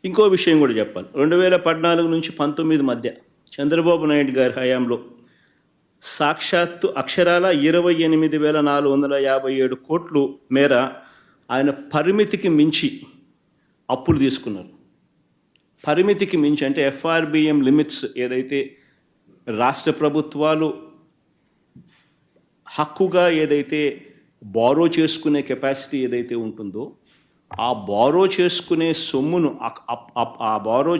ఇంకో విషయం కూడా చెప్పాలి. 2014 నుంచి 19 మధ్య చంద్రబాబు నాయుడు గారి హయాంలో సాక్షాత్తు అక్షరాల 28,457 కోట్లు మేర ఆయన పరిమితికి మించి అప్పులు తీసుకున్నారు. పరిమితికి మించి అంటే ఎఫ్ఆర్బిఎం లిమిట్స్ ఏదైతే రాష్ట్ర ప్రభుత్వాలు హక్కుగా ఏదైతే బారో చేసుకునే కెపాసిటీ ఏదైతే ఉంటుందో ఆ బారో చేసుకునే సొమ్మును ఆ బారో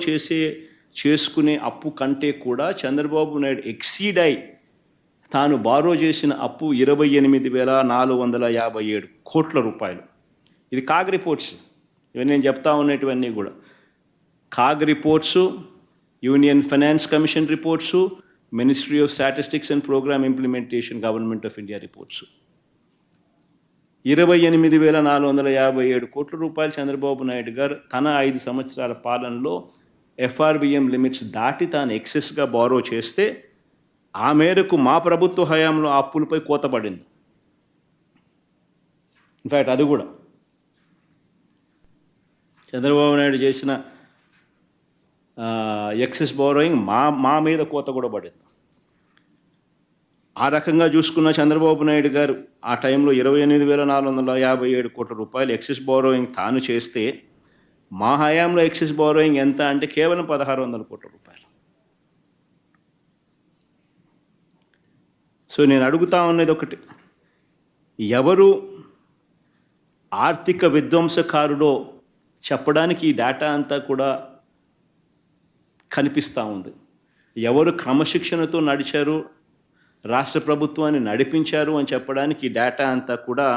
చేసుకునే అప్పు కంటే కూడా చంద్రబాబు నాయుడు ఎక్సీడ్ అయి తాను బారో చేసిన అప్పు 28,457 కోట్ల రూపాయలు. ఇది కాగ్ రిపోర్ట్స్. ఇవన్నీ నేను చెప్తా ఉన్నటువన్నీ కూడా CAG reports, union finance commission reports, ministry of statistics and programme implementation government of India reports. 28,457 కోట్ల రూపాయలు చంద్రబాబు నాయుడు గారు తన 5 సంవత్సరాల పాలనలో ఎఫ్ఆర్బిఎం లిమిట్స్ దాటి తాను ఎక్సెస్గా బారో చేస్తే ఆ మేరకు మా ప్రభుత్వ హయాంలో ఆ అప్పులపై కోత పడింది. ఇన్ఫ్యాక్ట్ అది కూడా చంద్రబాబు నాయుడు చేసిన ఎక్సెస్ బారోయింగ్ మా మీద కోత కూడా పడింది. ఆ రకంగా చూసుకున్న చంద్రబాబు నాయుడు గారు ఆ టైంలో 28,457 కోట్ల రూపాయలు ఎక్సెస్ బారోయింగ్ తాను చేస్తే మా హయాంలో ఎక్సెస్ బారోయింగ్ ఎంత అంటే కేవలం 1,600 కోట్ల రూపాయలు. సో నేను అడుగుతా ఉన్నది ఒకటి, ఎవరు ఆర్థిక విధ్వంసకారుడో చెప్పడానికి ఈ డేటా అంతా కూడా కనిపిస్తూ ఉంది. ఎవరు క్రమశిక్షణతో నడిచారు, రాష్ట్ర ప్రభుత్వాన్ని నడిపించారు అని చెప్పడానికి ఈ డేటా అంతా కూడా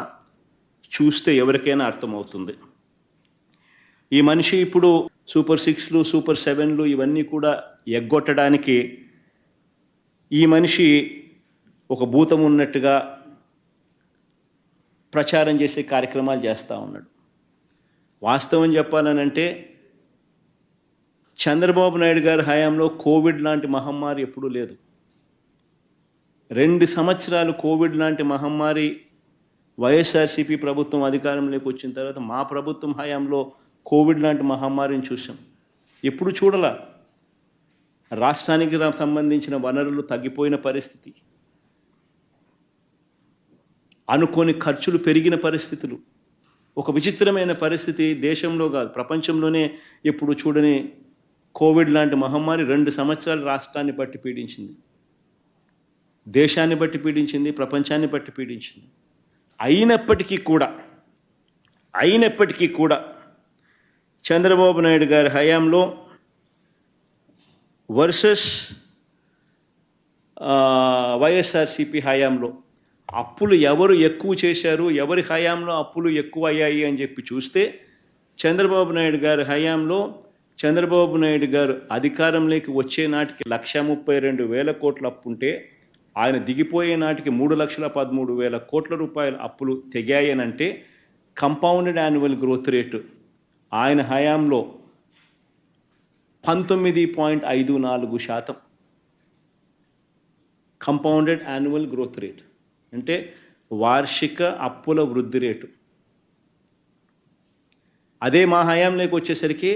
చూస్తే ఎవరికైనా అర్థమవుతుంది. ఈ మనిషి ఇప్పుడు సూపర్ 6లు, సూపర్ 7లు ఇవన్నీ కూడా ఎగ్గొట్టడానికి ఈ మనిషి ఒక భూతం ఉన్నట్టుగా ప్రచారం చేసే కార్యక్రమాలు చేస్తూ ఉన్నాడు. వాస్తవం చెప్పాలనంటే చంద్రబాబు నాయుడు గారి హయాంలో కోవిడ్ లాంటి మహమ్మారి ఎప్పుడూ లేదు. 2 సంవత్సరాలు కోవిడ్ లాంటి మహమ్మారి వైఎస్ఆర్సీపీ ప్రభుత్వం అధికారంలోకి వచ్చిన తర్వాత మా ప్రభుత్వం హయాంలో కోవిడ్ లాంటి మహమ్మారిని చూసాం. ఎప్పుడు చూడాల. రాష్ట్రానికి సంబంధించిన వనరులు తగ్గిపోయిన పరిస్థితి, అనుకోని ఖర్చులు పెరిగిన పరిస్థితులు, ఒక విచిత్రమైన పరిస్థితి దేశంలో కాదు ప్రపంచంలోనే ఎప్పుడు చూడని కోవిడ్ లాంటి మహమ్మారి 2 సంవత్సరాలు రాష్ట్రాన్ని బట్టి పీడించింది, దేశాన్ని బట్టి పీడించింది, ప్రపంచాన్ని బట్టి పీడించింది. అయినప్పటికీ కూడా చంద్రబాబు నాయుడు గారి హయాంలో వర్సెస్ వైఎస్ఆర్సీపీ హయాంలో అప్పులు ఎవరు ఎక్కువ చేశారు, ఎవరి హయాంలో అప్పులు ఎక్కువ అయ్యాయి అని చెప్పి చూస్తే చంద్రబాబు నాయుడు గారి హయాంలో చంద్రబాబు నాయుడు గారు అధికారంలోకి వచ్చే నాటికి 1,32,000 కోట్ల అప్పు ఉంటే ఆయన దిగిపోయే నాటికి 3,13,000 కోట్ల రూపాయల అప్పులు తెగాయనంటే కంపౌండెడ్ యాన్యువల్ గ్రోత్ రేటు ఆయన హయాంలో 19.54%. కంపౌండెడ్ యాన్యువల్ గ్రోత్ రేట్ అంటే వార్షిక అప్పుల వృద్ధి రేటు. అదే మా హయాంలోకి వచ్చేసరికి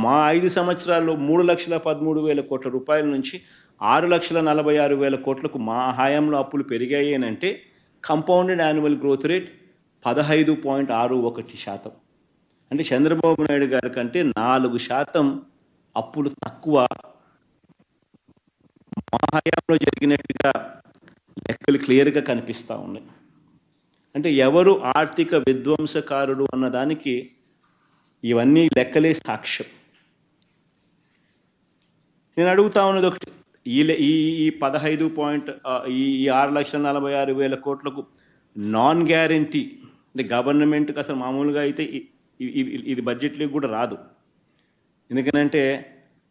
మా 5 సంవత్సరాల్లో 3,13,000 కోట్ల రూపాయల నుంచి 6,46,000 కోట్లకు మా హయాంలో అప్పులు పెరిగాయి అని అంటే కంపౌండెడ్ యాన్యువల్ గ్రోత్ రేట్ 15.61%. అంటే చంద్రబాబు నాయుడు గారి కంటే 4% అప్పులు తక్కువ మా హయాంలో జరిగినట్టుగా లెక్కలు క్లియర్గా కనిపిస్తూ ఉన్నాయి. అంటే ఎవరు ఆర్థిక విధ్వంసకారుడు అన్నదానికి ఇవన్నీ లెక్కలే సాక్ష్యం. నేను అడుగుతా ఉన్నది ఒకటి, ఈ 6,46,000 కోట్లకు నాన్ గ్యారంటీ అంటే గవర్నమెంట్కి అసలు మామూలుగా అయితే ఇది బడ్జెట్లోకి కూడా రాదు. ఎందుకనంటే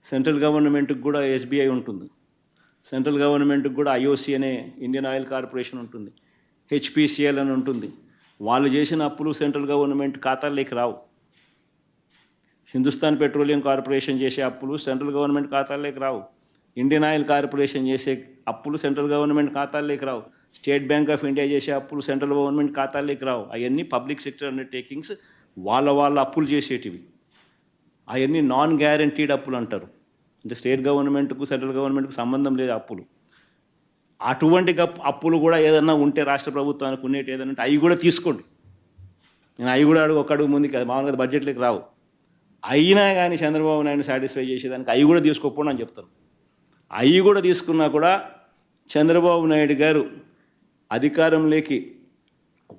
సెంట్రల్ గవర్నమెంట్కి కూడా ఎస్బీఐ ఉంటుంది, సెంట్రల్ గవర్నమెంట్కి కూడా ఐఓసి అనే ఇండియన్ ఆయిల్ కార్పొరేషన్ ఉంటుంది, హెచ్పిసిఎల్ అని ఉంటుంది. వాళ్ళు చేసిన అప్పులు సెంట్రల్ గవర్నమెంట్ ఖాతాల్లోకి రావు. హిందుస్థాన్ పెట్రోలియం కార్పొరేషన్ చేసే అప్పులు సెంట్రల్ గవర్నమెంట్ ఖాతాల్లోకి రావు. ఇండియన్ ఆయిల్ కార్పొరేషన్ చేసే అప్పులు సెంట్రల్ గవర్నమెంట్ ఖాతాల్లోకి రావు. స్టేట్ బ్యాంక్ ఆఫ్ ఇండియా చేసే అప్పులు సెంట్రల్ గవర్నమెంట్ ఖాతాల్లోకి రావు. అవన్నీ పబ్లిక్ సెక్టర్ అండర్టేకింగ్స్, వాళ్ళ అప్పులు చేసేటివి. అవన్నీ నాన్ గ్యారంటీడ్ అప్పులు అంటారు. అంటే స్టేట్ గవర్నమెంట్కు సెంట్రల్ గవర్నమెంట్కు సంబంధం లేదు అప్పులు. అటువంటి అప్పులు కూడా ఏదన్నా ఉంటే రాష్ట్ర ప్రభుత్వానికి ఉండేటి ఏదైనా ఉంటే అవి కూడా తీసుకోండి. నేను అవి కూడా ఒక అడుగు ముందుకు మామూలుగా బడ్జెట్లోకి రావు. అయినా కానీ చంద్రబాబు నాయుడు సాటిస్ఫై చేసేదానికి అవి కూడా తీసుకోకపోండి అని చెప్తాను. అవి కూడా తీసుకున్నా కూడా చంద్రబాబు నాయుడు గారు అధికారంలోకి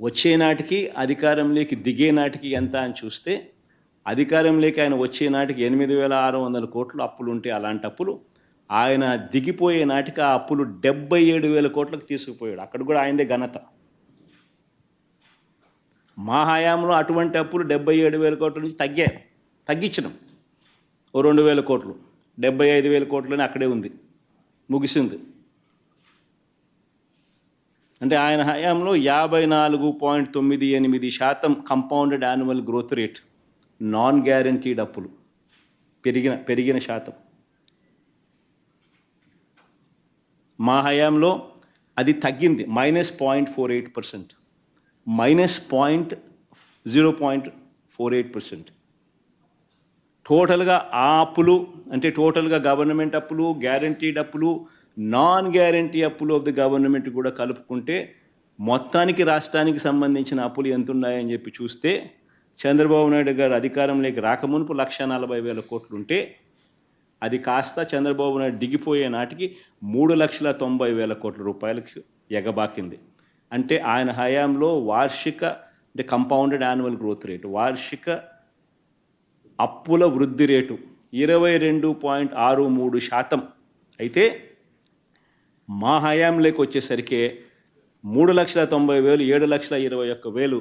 వచ్చే నాటికి అధికారంలోకి దిగే నాటికి ఎంత అని చూస్తే అధికారంలోకి ఆయన వచ్చే నాటికి 8,600 కోట్లు అప్పులు ఉంటే అలాంటి అప్పులు ఆయన దిగిపోయే నాటికి ఆ అప్పులు 77,000 కోట్లకు తీసుకుపోయాడు. అక్కడ కూడా ఆయనదే ఘనత. మా హయాంలో అటువంటి అప్పులు 77,000 కోట్ల నుంచి తగ్గించినాం. ఓ 2,000 కోట్లు, 75,000 కోట్లని అక్కడే ఉంది, ముగిసింది. అంటే ఆయన హయాంలో 54.98% compounded annual growth rate non guaranteed అప్పులు పెరిగిన శాతం. మా హయాంలో అది తగ్గింది, -0.48%, -0.48%. టోటల్గా ఆ అప్పులు అంటే టోటల్గా గవర్నమెంట్ అప్పులు, గ్యారంటీడ్ అప్పులు, నాన్ గ్యారంటీ అప్పులు ఆఫ్ ది గవర్నమెంట్ కూడా కలుపుకుంటే మొత్తానికి రాష్ట్రానికి సంబంధించిన అప్పులు ఎంత ఉన్నాయని చెప్పి చూస్తే చంద్రబాబు నాయుడు గారు అధికారంలోకి రాకమునుపు 1,40,000 కోట్లు ఉంటే అది కాస్త చంద్రబాబు నాయుడు దిగిపోయే నాటికి 3,90,000 కోట్ల రూపాయలకి ఎగబాకింది. అంటే ఆయన హయాంలో వార్షిక అంటే కంపౌండెడ్ యాన్యువల్ గ్రోత్ రేటు, వార్షిక అప్పుల వృద్ధి రేటు 22.63% అయితే మా హయాంలోకి వచ్చేసరికి 3,90,000, 7,21,000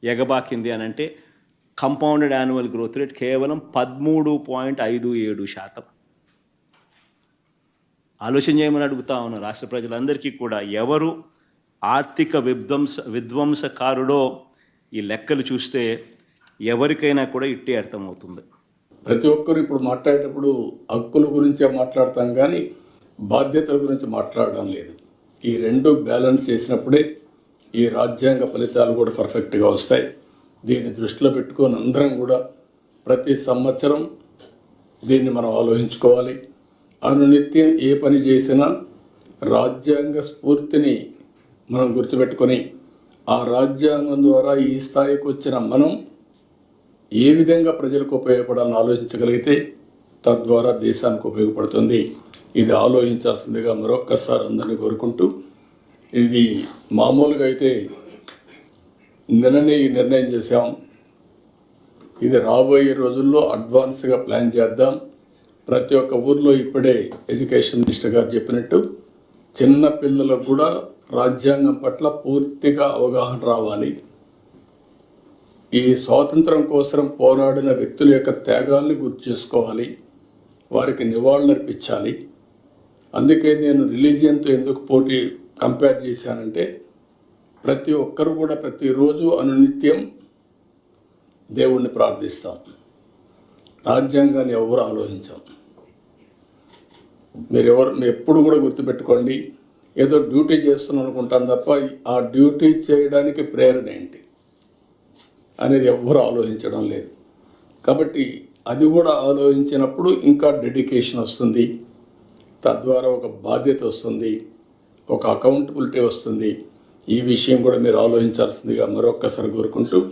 ఎగబాకింది అని అంటే కంపౌండెడ్ యాన్యువల్ గ్రోత్ రేట్ కేవలం 13.57%. ఆలోచన చేయమని అడుగుతా ఉన్నాను రాష్ట్ర ప్రజలందరికీ కూడా. ఎవరు ఆర్థిక విధ్వంసకారుడో ఈ లెక్కలు చూస్తే ఎవరికైనా కూడా ఇట్టే అర్థమవుతుంది. ప్రతి ఒక్కరు ఇప్పుడు మాట్లాడేటప్పుడు హక్కుల గురించే మాట్లాడతాం కానీ బాధ్యతల గురించి మాట్లాడడం లేదు. ఈ రెండు బ్యాలెన్స్ చేసినప్పుడే ఈ రాజ్యాంగ ఫలితాలు కూడా పర్ఫెక్ట్గా వస్తాయి. దీన్ని దృష్టిలో పెట్టుకొని అందరం కూడా ప్రతి సంవత్సరం దీన్ని మనం ఆలోచించుకోవాలి. అనునిత్యం ఏ పని చేసినా రాజ్యాంగ స్ఫూర్తిని మనం గుర్తుపెట్టుకొని ఆ రాజ్యాంగం ద్వారా ఈ స్థాయికి వచ్చిన మనం ఏ విధంగా ప్రజలకు ఉపయోగపడాలని ఆలోచించగలిగితే తద్వారా దేశానికి ఉపయోగపడుతుంది. ఇది ఆలోచించాల్సిందిగా మరొక్కసారి అందరినీ కోరుకుంటూ, ఇది మామూలుగా అయితే నిన్ననే ఈ నిర్ణయం చేశాం. ఇది రాబోయే రోజుల్లో అడ్వాన్స్గా ప్లాన్ చేద్దాం. ప్రతి ఒక్క ఊర్లో ఇప్పుడే ఎడ్యుకేషన్ మినిస్టర్ గారు చెప్పినట్టు చిన్న పిల్లలకు కూడా రాజ్యాంగం పట్ల పూర్తిగా అవగాహన రావాలి. ఈ స్వాతంత్రం కోసం పోరాడిన వ్యక్తుల యొక్క త్యాగాల్ని గుర్తు చేసుకోవాలి, వారికి నివాళులర్పించాలి. అందుకే నేను రిలీజియన్తో ఎందుకు కంపేర్ చేశానంటే ప్రతి ఒక్కరు కూడా ప్రతిరోజు అనునిత్యం దేవుణ్ణి ప్రార్థిస్తాం, రాజ్యాంగాన్ని ఎవరు ఆలోచించాం. మీరు ఎప్పుడు కూడా గుర్తుపెట్టుకోండి, ఏదో డ్యూటీ చేస్తున్నాం అనుకుంటాం తప్ప ఆ డ్యూటీ చేయడానికి ప్రేరణ ఏంటి అనేది ఎవ్వరూ ఆలోచించడం లేదు. కాబట్టి అది కూడా ఆలోచించినప్పుడు ఇంకా డెడికేషన్ వస్తుంది, తద్వారా ఒక బాధ్యత వస్తుంది, ఒక అకౌంటబిలిటీ వస్తుంది. ఈ విషయం కూడా మీరు ఆలోచించాల్సిందిగా మరొక్కసారి కోరుకుంటూ